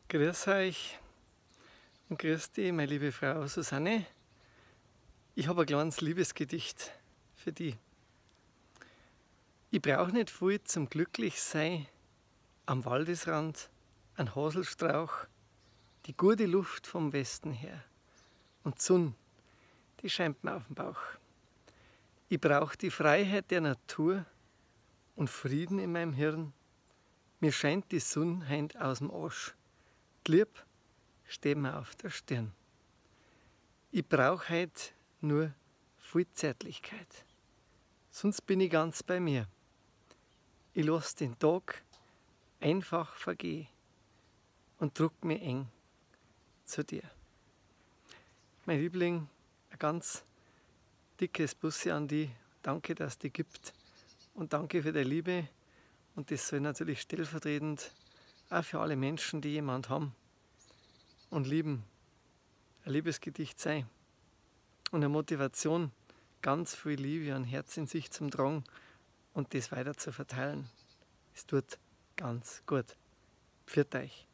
Grüß euch und grüß dich, meine liebe Frau Susanne. Ich habe ein kleines Liebesgedicht für dich. Ich brauche nicht viel zum Glücklichsein. Am Waldesrand ein Haselstrauch, die gute Luft vom Westen her und die Sonne, die scheint mir auf den Bauch. Ich brauche die Freiheit der Natur und Frieden in meinem Hirn. Mir scheint die Sonne heint aus dem Arsch. Die Liebe steht mir auf der Stirn. Ich brauche heut nur viel Zärtlichkeit, sonst bin ich ganz bei mir. Ich lass den Tag einfach vergehen und druck mich eng zu dir. Mein Liebling, ein ganz dickes Bussi an dich. Danke, dass es dich gibt und danke für deine Liebe. Und das soll natürlich stellvertretend auch für alle Menschen, die jemand haben und lieben, ein Liebesgedicht sein. Und eine Motivation, ganz viel Liebe und Herz in sich zum Tragen und das weiter zu verteilen. Es tut ganz gut. Pfiat euch.